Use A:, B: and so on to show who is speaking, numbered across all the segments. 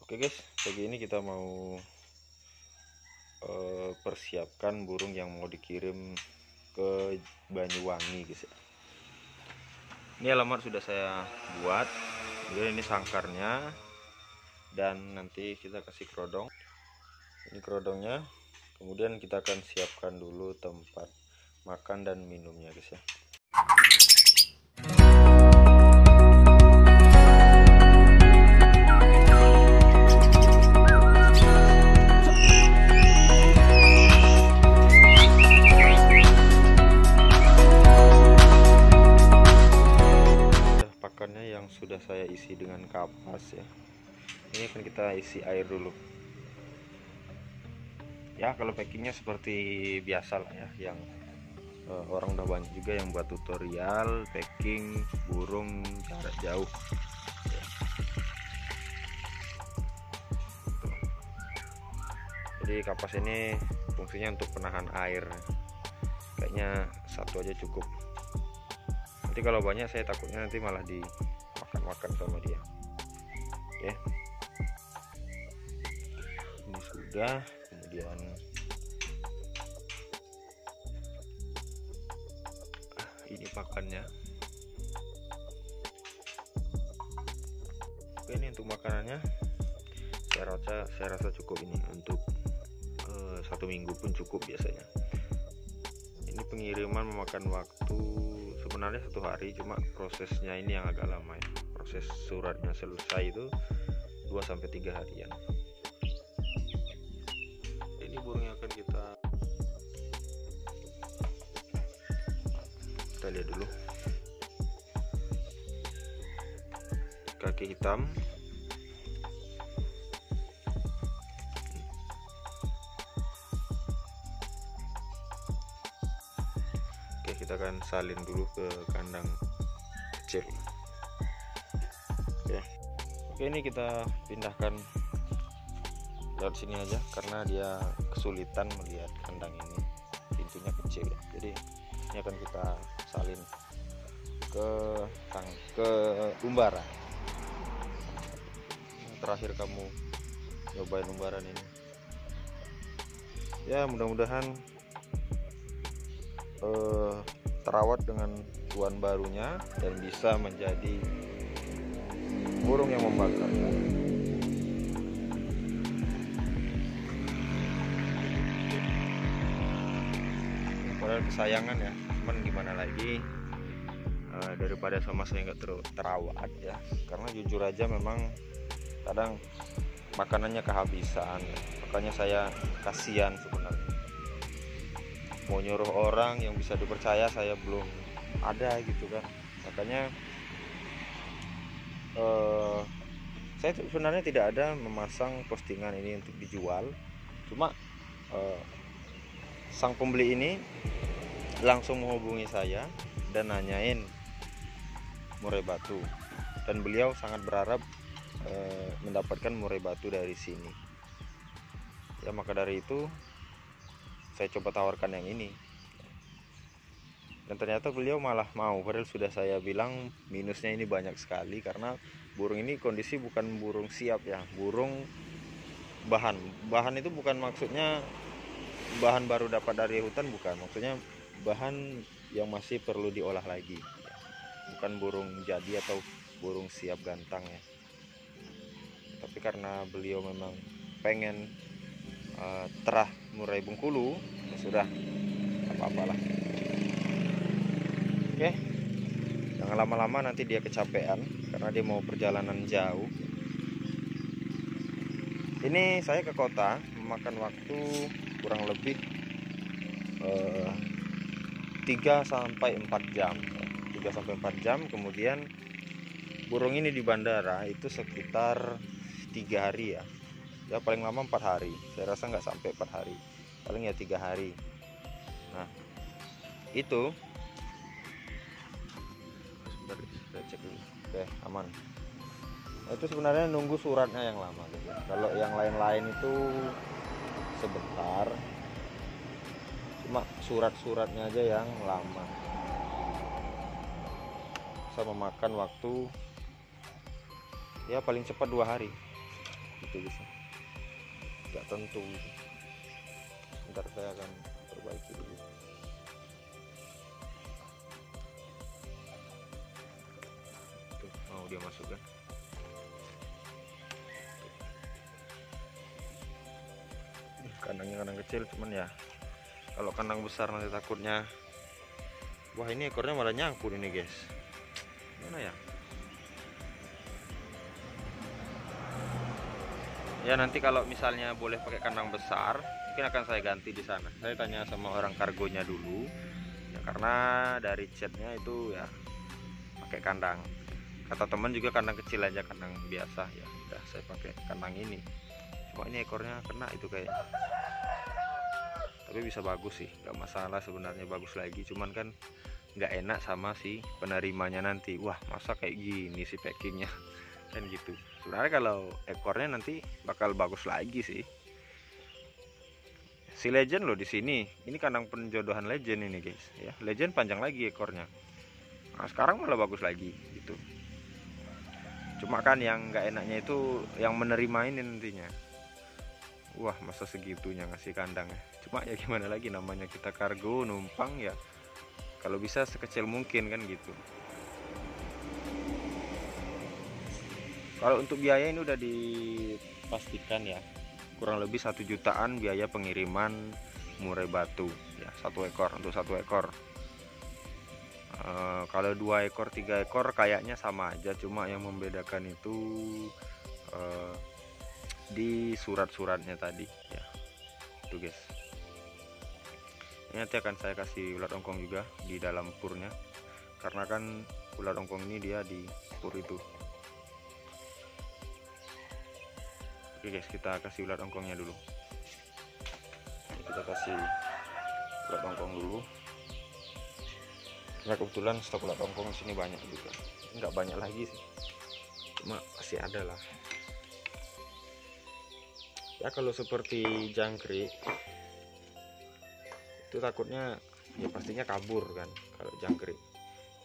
A: Oke guys, pagi ini kita mau persiapkan burung yang mau dikirim ke Banyuwangi guys ya. Ini alamat sudah saya buat, kemudian ini sangkarnya, dan nanti kita kasih kerodong. Ini kerodongnya, kemudian kita akan siapkan dulu tempat makan dan minumnya guys ya. Pakannya yang sudah saya isi dengan kapas ya. Ini akan kita isi air dulu. Ya kalau packingnya seperti biasa lah ya, yang orang udah banyak juga yang buat tutorial packing burung jarak jauh ya. Jadi kapas ini fungsinya untuk penahan air, kayaknya satu aja cukup. Nanti kalau banyak saya takutnya nanti malah dimakan sama dia. Oke, ini sudah. Kemudian ini pakannya. Oke, ini untuk makanannya saya rasa cukup ini untuk 1 minggu pun cukup biasanya. Ini pengiriman memakan waktu sebenarnya 1 hari, cuma prosesnya ini yang agak lama ya. Proses suratnya selesai itu 2-3 harian. Ini burung yang akan kita lihat dulu. Kaki hitam, oke, kita akan salin dulu ke kandang kecil. Oke, ini kita pindahkan lewat sini aja karena dia kesulitan melihat kandang ini, pintunya kecil ya. Jadi ini akan kita salin ke umbaran. Terakhir kamu nyobain umbaran ini ya, mudah-mudahan terawat dengan tuan barunya dan bisa menjadi burung yang membakar. Padahal kesayangan ya, cuman gimana lagi, daripada sama saya nggak terawat ya, karena jujur aja memang kadang makanannya kehabisan ya. Makanya saya kasihan sebenarnya, mau nyuruh orang yang bisa dipercaya saya belum ada gitu kan. Makanya saya sebenarnya tidak ada memasang postingan ini untuk dijual, cuma sang pembeli ini langsung menghubungi saya dan nanyain murai batu, dan beliau sangat berharap mendapatkan murai batu dari sini ya. Maka dari itu saya coba tawarkan yang ini, dan ternyata beliau malah mau, padahal sudah saya bilang minusnya ini banyak sekali, karena burung ini kondisi bukan burung siap ya, burung bahan itu bukan maksudnya bahan baru dapat dari hutan, bukan, maksudnya bahan yang masih perlu diolah lagi, bukan burung jadi atau burung siap gantang ya. Tapi karena beliau memang pengen terah murai Bengkulu, ya sudah, apa-apalah. Oke, jangan lama-lama nanti dia kecapean karena dia mau perjalanan jauh. Ini saya ke kota memakan waktu kurang lebih 3-4 jam. 3-4 jam. Kemudian burung ini di bandara itu sekitar 3 hari ya. Ya paling lama 4 hari. Saya rasa nggak sampai 4 hari. Paling ya 3 hari. Nah, itu kita cek dulu. Oke, aman. Nah, itu sebenarnya nunggu suratnya yang lama gitu. Kalau yang lain-lain itu sebentar, cuma surat-suratnya aja yang lama, bisa memakan waktu ya paling cepat 2 hari. itu bisa nggak tentu gitu. Ntar saya akan perbaiki dulu. Tuh, mau dia masuk kan. Kandangnya kandang kecil, cuman ya kalau kandang besar nanti takutnya, wah ini ekornya malah nyangkut ini guys, mana ya. Ya nanti kalau misalnya boleh pakai kandang besar, mungkin akan saya ganti di sana. Saya tanya sama orang kargonya dulu, ya karena dari chatnya itu ya pakai kandang. Kata teman juga kandang kecil aja, kandang biasa. Ya udah saya pakai kandang ini. Cuma ini ekornya kena itu kayak. Tapi bisa bagus sih, nggak masalah sebenarnya, bagus lagi. Cuman kan nggak enak sama si penerimanya nanti. Wah masa kayak gini sih packingnya kan gitu. Sebenarnya kalau ekornya nanti bakal bagus lagi sih. Si Legend loh di sini. Ini kandang penjodohan Legend ini guys. Ya Legend panjang lagi ekornya. Nah sekarang malah bagus lagi gitu. Cuma kan yang nggak enaknya itu yang menerima ini nantinya. Wah masa segitunya ngasih kandang ya. Cuma ya gimana lagi, namanya kita kargo numpang ya, kalau bisa sekecil mungkin kan gitu. Kalau untuk biaya ini udah dipastikan ya, kurang lebih 1 jutaan biaya pengiriman murai batu ya, 1 ekor untuk 1 ekor. Kalau 2 ekor 3 ekor kayaknya sama aja, cuma yang membedakan itu di surat-suratnya tadi ya itu guys. Ini nanti akan saya kasih ulat ongkong juga di dalam purnya, karena kan ulat ongkong ini dia di pur itu. Oke guys, kita kasih ulat ongkongnya dulu. Kita kasih ulat ongkong dulu. Nah kebetulan stok ulat ongkong di sini banyak juga, nggak banyak lagi sih, cuma masih ada lah. Ya kalau seperti jangkrik itu takutnya ya pastinya kabur kan kalau jangkrik.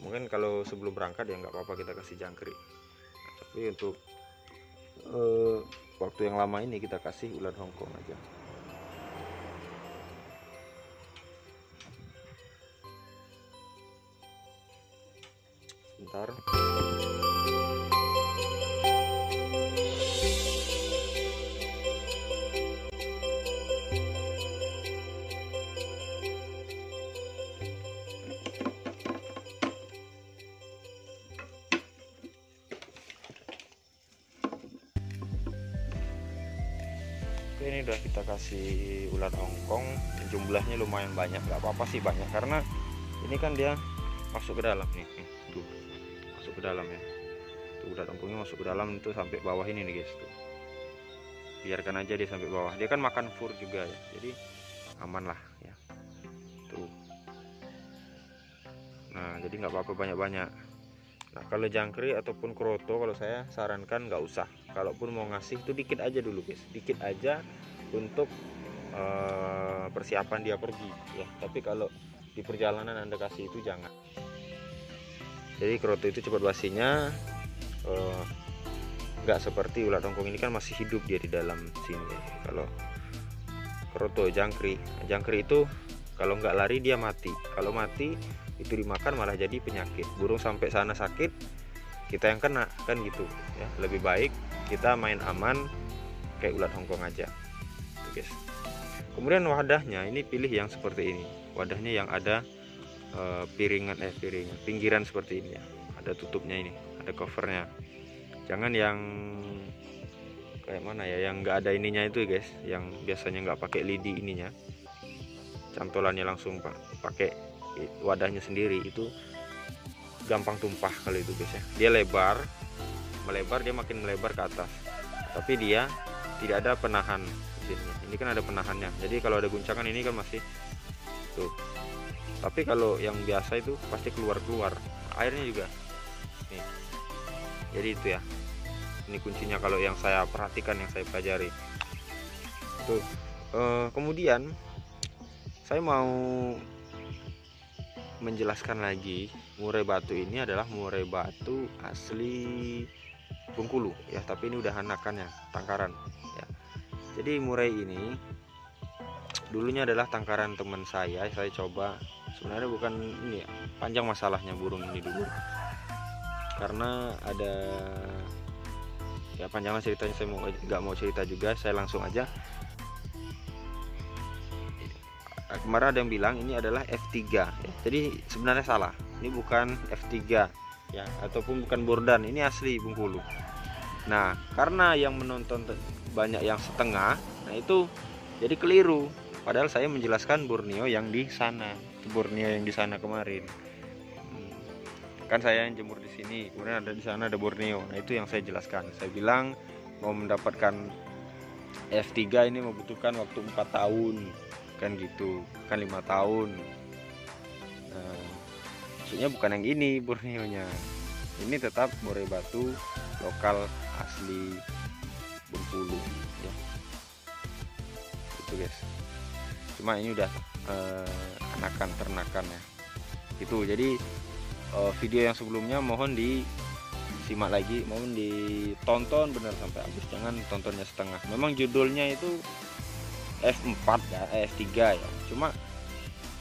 A: Mungkin kalau sebelum berangkat ya nggak apa-apa kita kasih jangkrik. Tapi untuk waktu yang lama ini kita kasih ulat hongkong aja. Sebentar. Oke, ini udah kita kasih ulat hongkong, jumlahnya lumayan banyak, nggak apa-apa sih banyak, karena ini kan dia masuk ke dalam nih, tuh masuk ke dalam ya, tuh ulat hongkongnya masuk ke dalam itu sampai bawah ini nih guys, tuh biarkan aja dia sampai bawah, dia kan makan fur juga ya, jadi aman lah ya, tuh. Nah jadi nggak apa-apa banyak-banyak. Nah kalau jangkrik ataupun kroto kalau saya sarankan nggak usah, kalaupun mau ngasih itu dikit aja dulu guys, dikit aja untuk persiapan dia pergi ya. Tapi kalau di perjalanan Anda kasih itu jangan. Jadi kroto itu cepat basinya, nggak seperti ulat hongkong ini kan masih hidup dia di dalam sini ya. Kalau kroto jangkrik itu kalau nggak lari dia mati, kalau mati itu dimakan malah jadi penyakit, burung sampai sana sakit kita yang kena kan gitu ya. Lebih baik kita main aman kayak ulat hongkong aja tuh, guys. Kemudian wadahnya ini pilih yang seperti ini, wadahnya yang ada pinggiran seperti ini ya, ada tutupnya ini, ada covernya. Jangan yang kayak mana ya, yang nggak ada ininya itu guys, yang biasanya nggak pakai lidi ininya, cantolannya langsung pakai wadahnya sendiri, itu gampang tumpah kalau itu guys ya. Dia melebar dia makin melebar ke atas, tapi dia tidak ada penahan di sini. Ini kan ada penahannya, jadi kalau ada guncangan ini kan masih tuh. Tapi kalau yang biasa itu pasti keluar airnya juga nih. Jadi itu ya, ini kuncinya kalau yang saya perhatikan, yang saya pelajari tuh. Kemudian saya mau menjelaskan lagi, murai batu ini adalah murai batu asli Bengkulu ya, tapi ini udah anakannya, tangkaran ya. Jadi murai ini dulunya adalah tangkaran teman saya coba. Sebenarnya bukan ini ya, panjang masalahnya burung ini dulu, karena ada ya panjangnya ceritanya, saya nggak mau cerita juga, saya langsung aja. Kemarin ada yang bilang ini adalah F3 ya. Jadi sebenarnya salah, ini bukan F3 ya, ataupun bukan Bordan, ini asli Bengkulu. Nah karena yang menonton banyak yang setengah, nah itu jadi keliru, padahal saya menjelaskan Borneo yang di sana, Borneo yang di sana kemarin. Kan saya yang jemur di sini, kemudian ada di sana ada Borneo. Nah itu yang saya jelaskan, saya bilang mau mendapatkan F3 ini membutuhkan waktu 4 tahun kan gitu, kan 5 tahun. Nah, maksudnya bukan yang ini Borneo-nya, ini tetap murai batu lokal asli Bengkulu ya, itu guys. Cuma ini udah anakan ternakan ya itu. Jadi video yang sebelumnya mohon disimak lagi, mohon ditonton benar sampai habis, jangan tontonnya setengah. Memang judulnya itu F4 ya, F3 ya. Cuma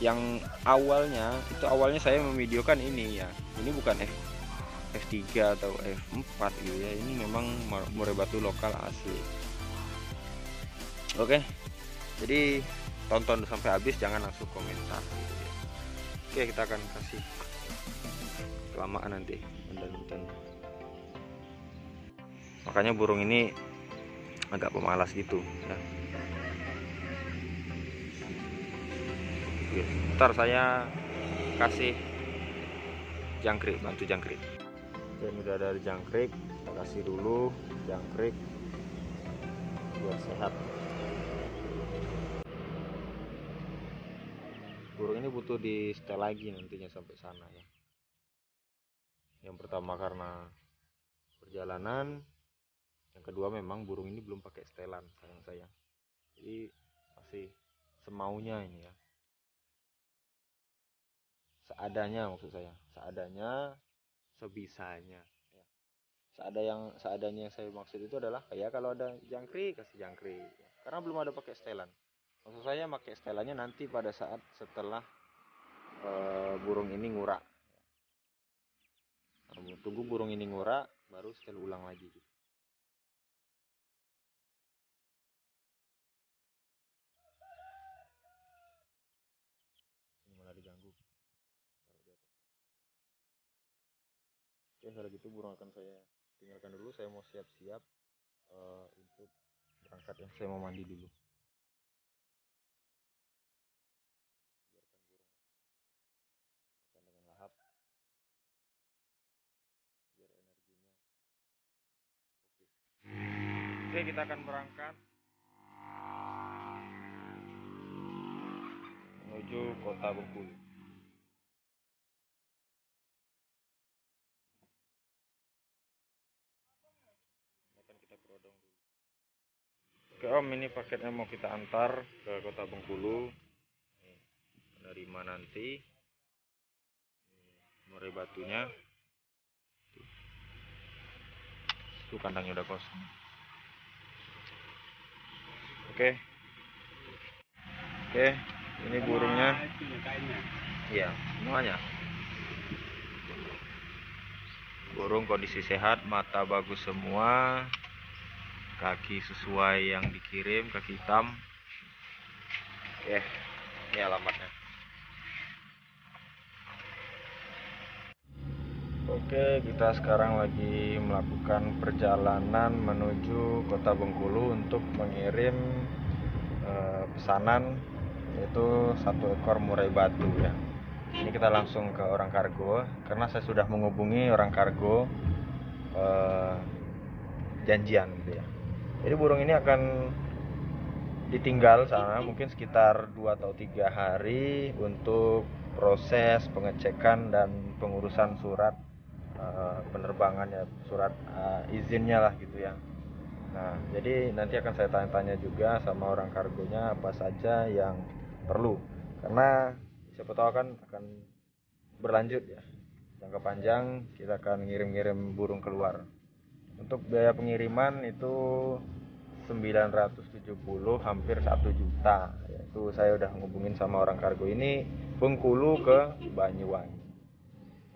A: yang awalnya saya memvideokan ini ya. Ini bukan F3 atau F4 gitu ya. Ini memang murai batu lokal asli. Oke. Jadi tonton sampai habis, jangan langsung komentar gitu ya. Oke, kita akan kasih kelamaan nanti nonton. Makanya burung ini agak pemalas gitu ya. Ntar saya kasih jangkrik, bantu jangkrik. Oke, ini udah dari jangkrik, kita kasih dulu jangkrik biar sehat. Burung ini butuh di setel lagi nantinya sampai sana ya. Yang pertama karena perjalanan, yang kedua memang burung ini belum pakai setelan sayang saya, jadi masih semaunya ini ya. Seadanya, maksud saya seadanya, sebisanya ya. Seadanya yang saya maksud itu adalah kayak kalau ada jangkrik kasih jangkrik ya. Karena belum ada pakai setelan. Maksud saya pakai setelannya nanti pada saat setelah burung ini ngurak. Tunggu burung ini ngurak baru setel ulang lagi gitu. Ini malah diganggu. Oke, kalau gitu burung akan saya tinggalkan dulu. Saya mau siap-siap untuk berangkat ya. Saya mau mandi dulu. Biarkan burung makan dengan lahap biar energinya oke. Oke, kita akan berangkat menuju kota Bengkulu. Akan kita kerodong dulu. Oke Om, ini paketnya mau kita antar ke kota Bengkulu. Menerima nanti murai batunya. Itu kandangnya udah kosong. Oke. Oke, ini burungnya. Iya, semuanya. Burung kondisi sehat, mata bagus semua, kaki sesuai yang dikirim, kaki hitam. Oke, ini alamatnya. Oke, kita sekarang lagi melakukan perjalanan menuju kota Bengkulu untuk mengirim pesanan, yaitu 1 ekor murai batu ya. Ini kita langsung ke orang kargo karena saya sudah menghubungi orang kargo janjian gitu ya. Jadi burung ini akan ditinggal sana mungkin sekitar 2 atau 3 hari untuk proses pengecekan dan pengurusan surat penerbangan ya, surat izinnya lah gitu ya. Nah, jadi nanti akan saya tanya-tanya juga sama orang kargonya apa saja yang perlu, karena siapa tahu akan berlanjut ya, jangka panjang kita akan ngirim-ngirim burung keluar Untuk biaya pengiriman itu 970, hampir 1 juta. Itu saya udah ngubungin sama orang kargo ini, Bengkulu ke Banyuwangi.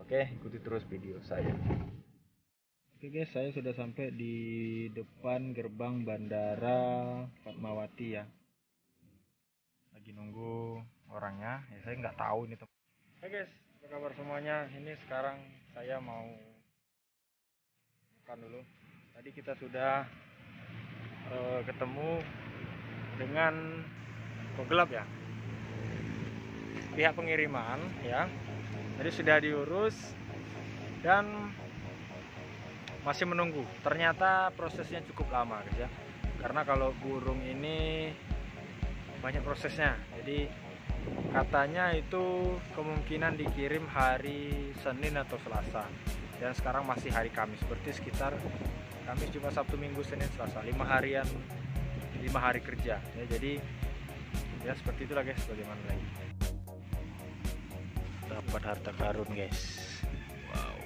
A: Oke, ikuti terus video saya. Oke guys, saya sudah sampai di depan gerbang Bandara Fatmawati ya. Lagi nunggu orangnya, ya saya nggak tahu ini teman. Oke guys, apa kabar semuanya? Ini sekarang saya mau makan dulu. Tadi kita sudah ketemu dengan kok gelap ya, pihak pengiriman ya. Jadi sudah diurus dan masih menunggu. Ternyata prosesnya cukup lama guys ya, karena kalau burung ini banyak prosesnya. Jadi katanya itu kemungkinan dikirim hari Senin atau Selasa, dan sekarang masih hari Kamis, berarti sekitar Kamis, Jumat, Sabtu, Minggu, Senin, Selasa, 5 hari kerja ya. Jadi ya seperti itulah guys, bagaimana lagi. Dapat harta karun guys. Wow.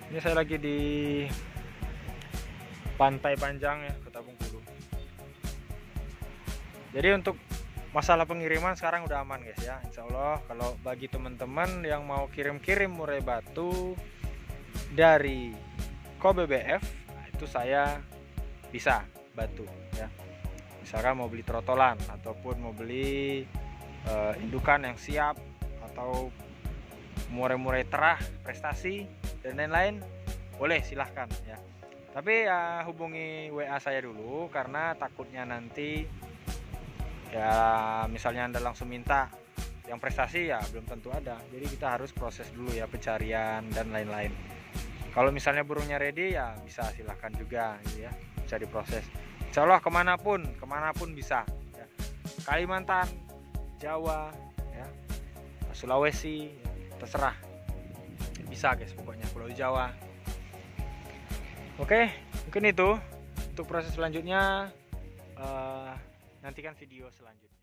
A: Ini saya lagi di Pantai Panjang ya, Kota Bengkulu. Jadi untuk masalah pengiriman sekarang udah aman guys ya, insya Allah. Kalau bagi teman-teman yang mau kirim-kirim murai batu dari Kobe BF, nah itu saya bisa bantu ya. Misalkan mau beli trotolan ataupun mau beli indukan yang siap, atau murai-murai terah, prestasi dan lain-lain, boleh silahkan ya. Tapi ya hubungi WA saya dulu, karena takutnya nanti ya misalnya Anda langsung minta yang prestasi, ya belum tentu ada. Jadi kita harus proses dulu ya, pencarian dan lain-lain. Kalau misalnya burungnya ready ya bisa silahkan juga ya, bisa diproses. Insya Allah kemanapun bisa ya. Kalimantan, Jawa ya, Sulawesi ya, terserah, bisa guys, pokoknya Pulau Jawa. Oke, mungkin itu untuk proses selanjutnya. Nantikan video selanjutnya.